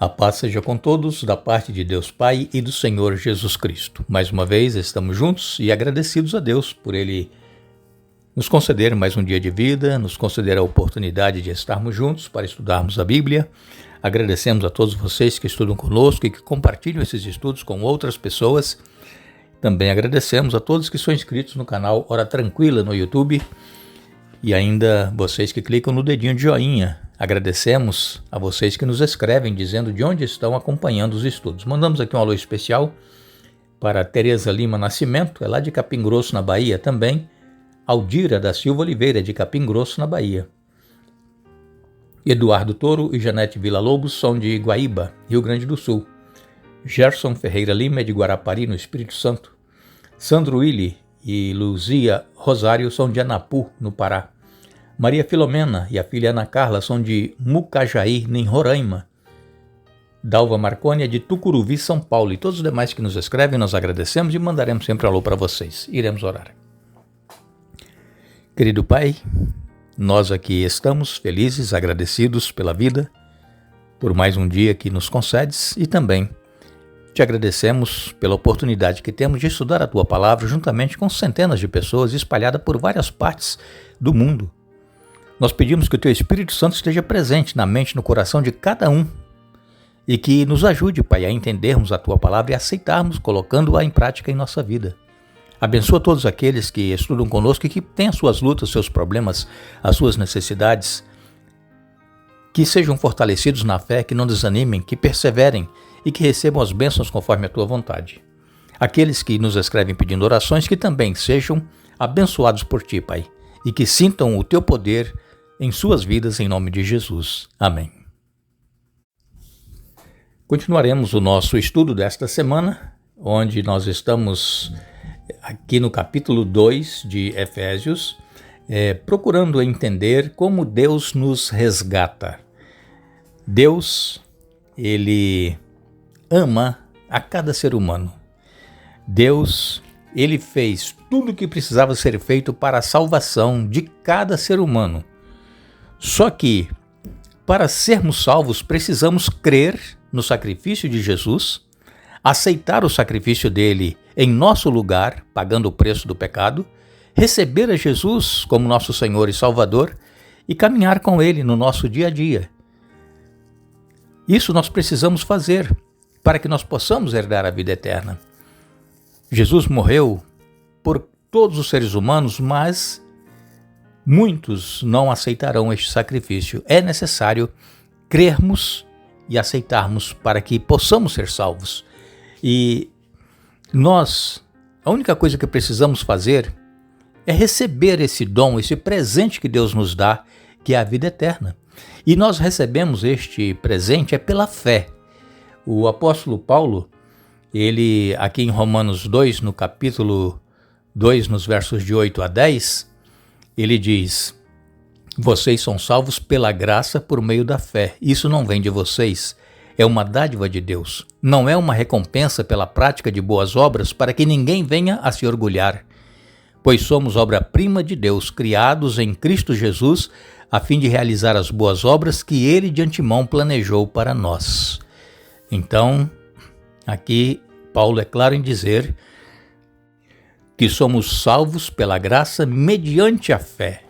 A paz seja com todos, da parte de Deus Pai e do Senhor Jesus Cristo. Mais uma vez estamos juntos e agradecidos a Deus por Ele nos conceder mais um dia de vida, nos conceder a oportunidade de estarmos juntos para estudarmos a Bíblia. Agradecemos a todos vocês que estudam conosco e que compartilham esses estudos com outras pessoas. Também agradecemos a todos que são inscritos no canal Hora Tranquila no YouTube e ainda vocês que clicam no dedinho de joinha. Agradecemos a vocês que nos escrevem dizendo de onde estão acompanhando os estudos. Mandamos aqui um alô especial para Tereza Lima Nascimento, é lá de Capim Grosso, na Bahia também. Aldira da Silva Oliveira, de Capim Grosso, na Bahia. Eduardo Toro e Janete Villa-Lobos são de Guaíba, Rio Grande do Sul. Gerson Ferreira Lima é de Guarapari, no Espírito Santo. Sandro Willi e Luzia Rosário são de Anapu, no Pará. Maria Filomena e a filha Ana Carla são de Mucajaí, em Roraima. Dalva Marconi é de Tucuruvi, São Paulo. E todos os demais que nos escrevem, nós agradecemos e mandaremos sempre alô para vocês. Iremos orar. Querido Pai, nós aqui estamos felizes, agradecidos pela vida, por mais um dia que nos concedes e também te agradecemos pela oportunidade que temos de estudar a Tua Palavra juntamente com centenas de pessoas espalhadas por várias partes do mundo. Nós pedimos que o Teu Espírito Santo esteja presente na mente e no coração de cada um e que nos ajude, Pai, a entendermos a Tua Palavra e aceitarmos, colocando-a em prática em nossa vida. Abençoa todos aqueles que estudam conosco e que têm as suas lutas, seus problemas, as suas necessidades. Que sejam fortalecidos na fé, que não desanimem, que perseverem e que recebam as bênçãos conforme a Tua vontade. Aqueles que nos escrevem pedindo orações, que também sejam abençoados por Ti, Pai, e que sintam o Teu poder em suas vidas, em nome de Jesus. Amém. Continuaremos o nosso estudo desta semana, onde nós estamos aqui no capítulo 2 de Efésios, procurando entender como Deus nos resgata. Deus, Ele ama a cada ser humano. Deus, Ele fez tudo o que precisava ser feito para a salvação de cada ser humano. Só que, para sermos salvos, precisamos crer no sacrifício de Jesus, aceitar o sacrifício dele em nosso lugar, pagando o preço do pecado, receber a Jesus como nosso Senhor e Salvador e caminhar com ele no nosso dia a dia. Isso nós precisamos fazer para que nós possamos herdar a vida eterna. Jesus morreu por todos os seres humanos, mas muitos não aceitarão este sacrifício. É necessário crermos e aceitarmos para que possamos ser salvos. E nós, a única coisa que precisamos fazer é receber esse dom, esse presente que Deus nos dá, que é a vida eterna. E nós recebemos este presente pela fé. O apóstolo Paulo, ele aqui em Romanos 2, no capítulo 2, nos versos de 8 a 10, ele diz: vocês são salvos pela graça por meio da fé. Isso não vem de vocês, é uma dádiva de Deus. Não é uma recompensa pela prática de boas obras para que ninguém venha a se orgulhar. Pois somos obra-prima de Deus, criados em Cristo Jesus, a fim de realizar as boas obras que Ele de antemão planejou para nós. Então, aqui Paulo é claro em dizer que somos salvos pela graça mediante a fé.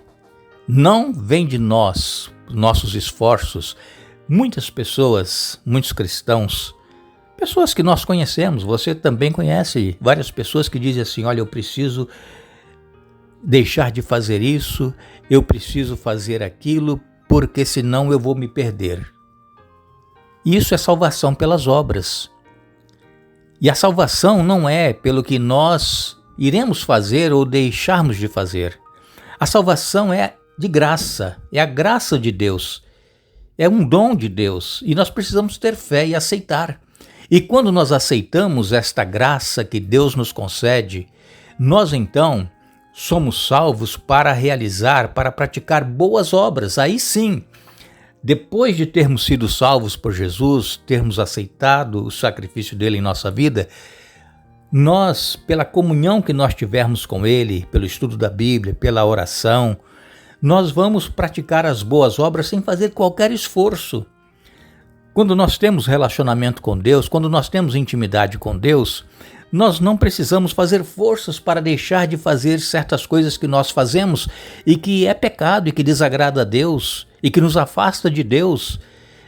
Não vem de nós, nossos esforços. Muitas pessoas, muitos cristãos, pessoas que nós conhecemos, você também conhece várias pessoas que dizem assim: olha, eu preciso deixar de fazer isso, eu preciso fazer aquilo, porque senão eu vou me perder. Isso é salvação pelas obras. E a salvação não é pelo que nós iremos fazer ou deixarmos de fazer. A salvação é de graça, é a graça de Deus, é um dom de Deus e nós precisamos ter fé e aceitar. E quando nós aceitamos esta graça que Deus nos concede, nós então somos salvos para realizar, para praticar boas obras. Aí sim, depois de termos sido salvos por Jesus, termos aceitado o sacrifício dele em nossa vida, nós, pela comunhão que nós tivermos com ele, pelo estudo da Bíblia, pela oração, nós vamos praticar as boas obras sem fazer qualquer esforço. Quando nós temos relacionamento com Deus, quando nós temos intimidade com Deus, nós não precisamos fazer forças para deixar de fazer certas coisas que nós fazemos e que é pecado e que desagrada a Deus e que nos afasta de Deus.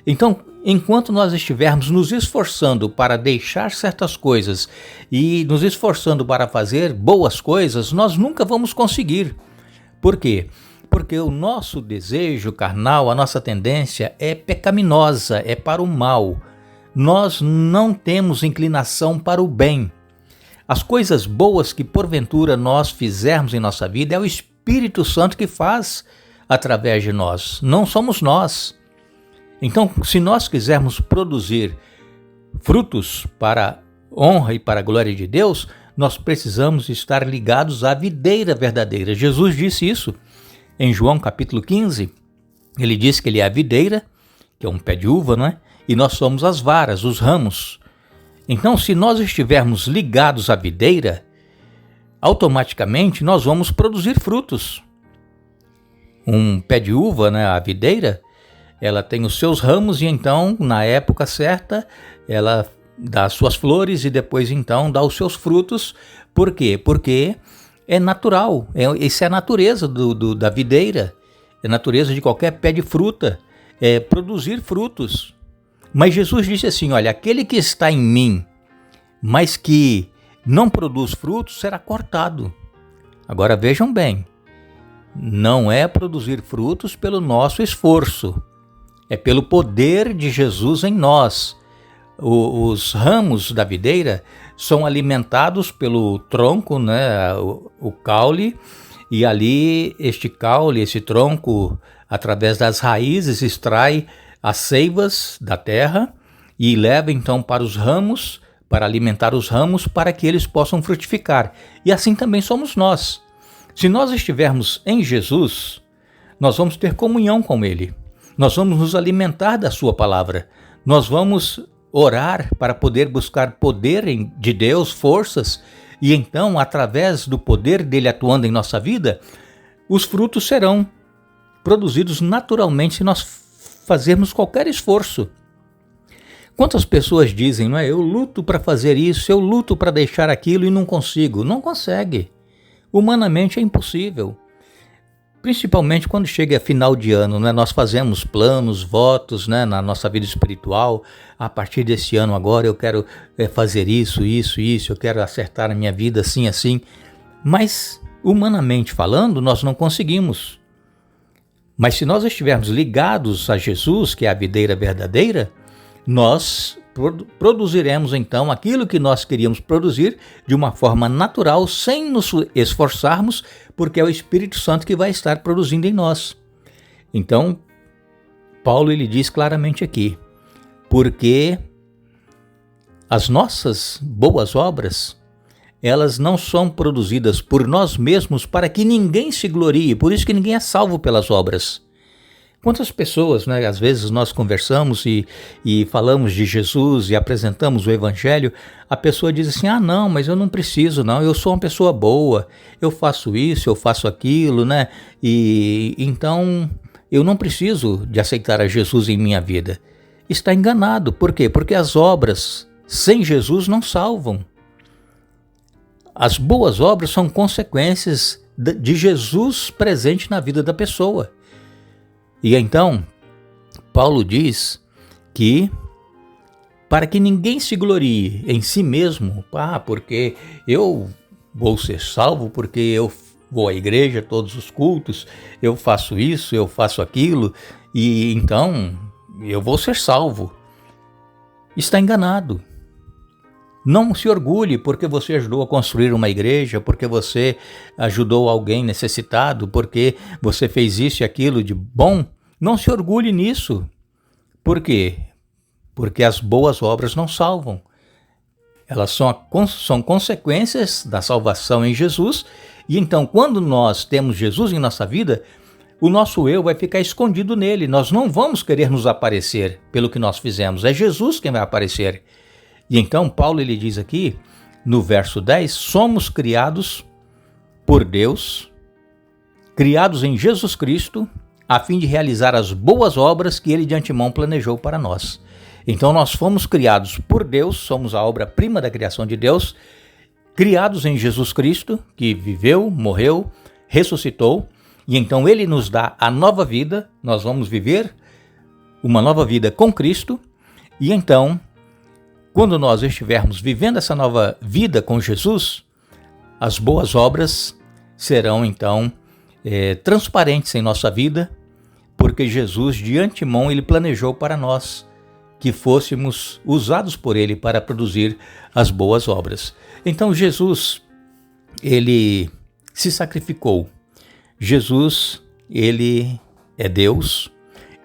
Então, enquanto nós estivermos nos esforçando para deixar certas coisas e nos esforçando para fazer boas coisas, nós nunca vamos conseguir. Por quê? Porque o nosso desejo carnal, a nossa tendência é pecaminosa, é para o mal. Nós não temos inclinação para o bem. As coisas boas que porventura nós fizermos em nossa vida é o Espírito Santo que faz através de nós, não somos nós. Então, se nós quisermos produzir frutos para a honra e para a glória de Deus, nós precisamos estar ligados à videira verdadeira. Jesus disse isso em João capítulo 15. Ele disse que ele é a videira, que é um pé de uva, não é? E nós somos as varas, os ramos. Então, se nós estivermos ligados à videira, automaticamente nós vamos produzir frutos. Um pé de uva, né, a videira, ela tem os seus ramos e então, na época certa, ela dá as suas flores e depois então dá os seus frutos. Por quê? Porque é natural, essa é a natureza da videira, é a natureza de qualquer pé de fruta, é produzir frutos. Mas Jesus disse assim, olha, aquele que está em mim, mas que não produz frutos, será cortado. Agora vejam bem, não é produzir frutos pelo nosso esforço, é pelo poder de Jesus em nós. Os ramos da videira são alimentados pelo tronco, né, o caule, e ali este caule, esse tronco, através das raízes, extrai as seivas da terra e leva então para os ramos, para alimentar os ramos, para que eles possam frutificar. E assim também somos nós. Se nós estivermos em Jesus, nós vamos ter comunhão com Ele. Nós vamos nos alimentar da sua palavra. Nós vamos orar para poder buscar poder de Deus, forças, e então, através do poder dele atuando em nossa vida, os frutos serão produzidos naturalmente se nós fazermos qualquer esforço. Quantas pessoas dizem, não é? Eu luto para fazer isso, eu luto para deixar aquilo e não consigo. Não consegue. Humanamente é impossível. Principalmente quando chega a final de ano, né? Nós fazemos planos, votos, né? Na nossa vida espiritual. A partir desse ano agora eu quero fazer isso, eu quero acertar a minha vida assim, assim. Mas, humanamente falando, nós não conseguimos. Mas se nós estivermos ligados a Jesus, que é a videira verdadeira, nós produziremos então aquilo que nós queríamos produzir de uma forma natural, sem nos esforçarmos, porque é o Espírito Santo que vai estar produzindo em nós. Então, Paulo ele diz claramente aqui, porque as nossas boas obras, elas não são produzidas por nós mesmos para que ninguém se glorie, por isso que ninguém é salvo pelas obras. Quantas pessoas, né, às vezes nós conversamos e falamos de Jesus e apresentamos o Evangelho, a pessoa diz assim, não, mas eu não preciso não, eu sou uma pessoa boa, eu faço isso, eu faço aquilo, né, e então eu não preciso de aceitar a Jesus em minha vida. Está enganado, por quê? Porque as obras sem Jesus não salvam. As boas obras são consequências de Jesus presente na vida da pessoa. E então, Paulo diz que para que ninguém se glorie em si mesmo, porque eu vou ser salvo, porque eu vou à igreja, todos os cultos, eu faço isso, eu faço aquilo, e então eu vou ser salvo. Está enganado. Não se orgulhe porque você ajudou a construir uma igreja, porque você ajudou alguém necessitado, porque você fez isso e aquilo de bom. Não se orgulhe nisso. Por quê? Porque as boas obras não salvam. Elas são consequências da salvação em Jesus. E então, quando nós temos Jesus em nossa vida, o nosso eu vai ficar escondido nele. Nós não vamos querer nos aparecer pelo que nós fizemos. É Jesus quem vai aparecer. E então Paulo ele diz aqui, no verso 10, somos criados por Deus, criados em Jesus Cristo, a fim de realizar as boas obras que ele de antemão planejou para nós. Então nós fomos criados por Deus, somos a obra-prima da criação de Deus, criados em Jesus Cristo, que viveu, morreu, ressuscitou, e então Ele nos dá a nova vida, nós vamos viver uma nova vida com Cristo, e então, quando nós estivermos vivendo essa nova vida com Jesus, as boas obras serão então transparentes em nossa vida, porque Jesus de antemão Ele planejou para nós que fôssemos usados por Ele para produzir as boas obras. Então Jesus, Ele se sacrificou. Jesus, Ele é Deus,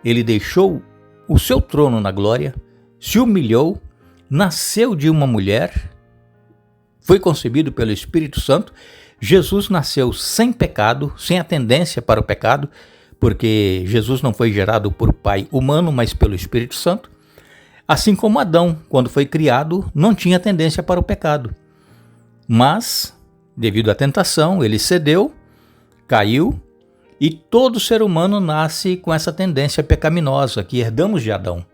Ele deixou o seu trono na glória, se humilhou, nasceu de uma mulher, foi concebido pelo Espírito Santo. Jesus nasceu sem pecado, sem a tendência para o pecado, porque Jesus não foi gerado por pai humano, mas pelo Espírito Santo. Assim como Adão, quando foi criado, não tinha tendência para o pecado. Mas, devido à tentação, ele cedeu, caiu, e todo ser humano nasce com essa tendência pecaminosa que herdamos de Adão.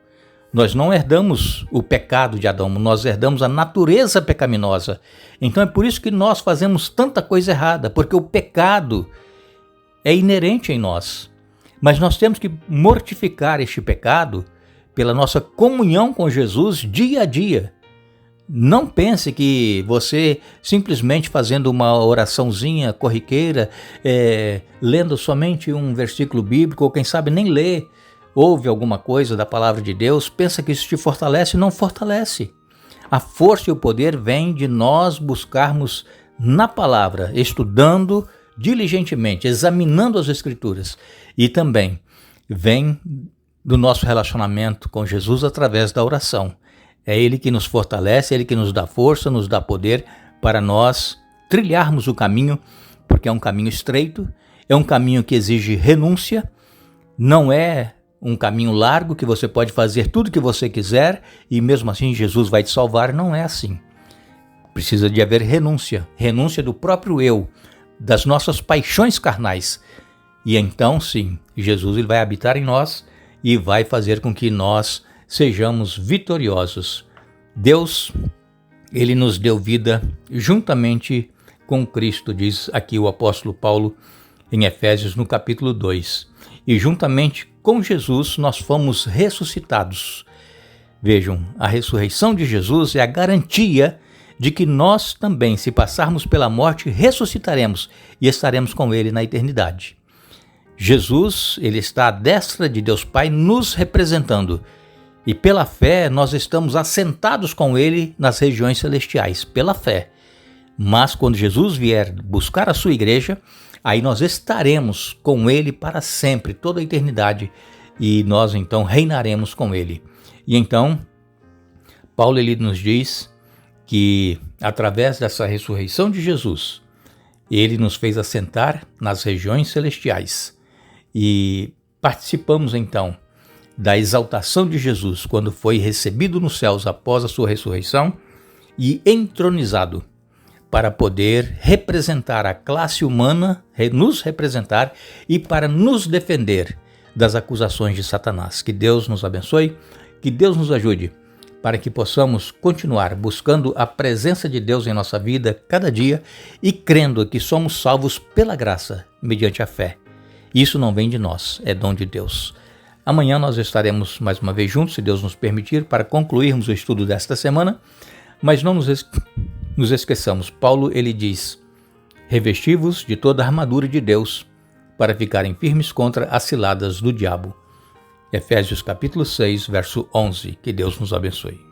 Nós não herdamos o pecado de Adão, nós herdamos a natureza pecaminosa. Então é por isso que nós fazemos tanta coisa errada, porque o pecado é inerente em nós. Mas nós temos que mortificar este pecado pela nossa comunhão com Jesus dia a dia. Não pense que você simplesmente fazendo uma oraçãozinha corriqueira, lendo somente um versículo bíblico, ou quem sabe nem ler, ouve alguma coisa da palavra de Deus, pensa que isso te fortalece. Não fortalece. A força e o poder vêm de nós buscarmos na palavra, estudando diligentemente, examinando as Escrituras, e também vem do nosso relacionamento com Jesus através da oração. É Ele que nos fortalece, é Ele que nos dá força, nos dá poder para nós trilharmos o caminho, porque é um caminho estreito, é um caminho que exige renúncia, não é um caminho largo que você pode fazer tudo que você quiser e mesmo assim Jesus vai te salvar. Não é assim. Precisa de haver renúncia do próprio eu, das nossas paixões carnais. E então sim, Jesus ele vai habitar em nós e vai fazer com que nós sejamos vitoriosos. Deus, Ele nos deu vida juntamente com Cristo, diz aqui o apóstolo Paulo em Efésios no capítulo 2. E juntamente com Jesus nós fomos ressuscitados. Vejam, a ressurreição de Jesus é a garantia de que nós também, se passarmos pela morte, ressuscitaremos e estaremos com Ele na eternidade. Jesus, Ele está à destra de Deus Pai nos representando. E pela fé nós estamos assentados com Ele nas regiões celestiais, pela fé. Mas quando Jesus vier buscar a sua igreja, aí nós estaremos com Ele para sempre, toda a eternidade, e nós então reinaremos com Ele. E então, Paulo ele nos diz que através dessa ressurreição de Jesus, Ele nos fez assentar nas regiões celestiais. E participamos então da exaltação de Jesus quando foi recebido nos céus após a sua ressurreição e entronizado para poder representar a classe humana, nos representar e para nos defender das acusações de Satanás. Que Deus nos abençoe, que Deus nos ajude para que possamos continuar buscando a presença de Deus em nossa vida cada dia e crendo que somos salvos pela graça, mediante a fé. Isso não vem de nós, é dom de Deus. Amanhã nós estaremos mais uma vez juntos, se Deus nos permitir, para concluirmos o estudo desta semana, mas não nos esqueçamos. Paulo ele diz: revesti-vos de toda a armadura de Deus para ficarem firmes contra as ciladas do diabo. Efésios capítulo 6, verso 11. Que Deus nos abençoe.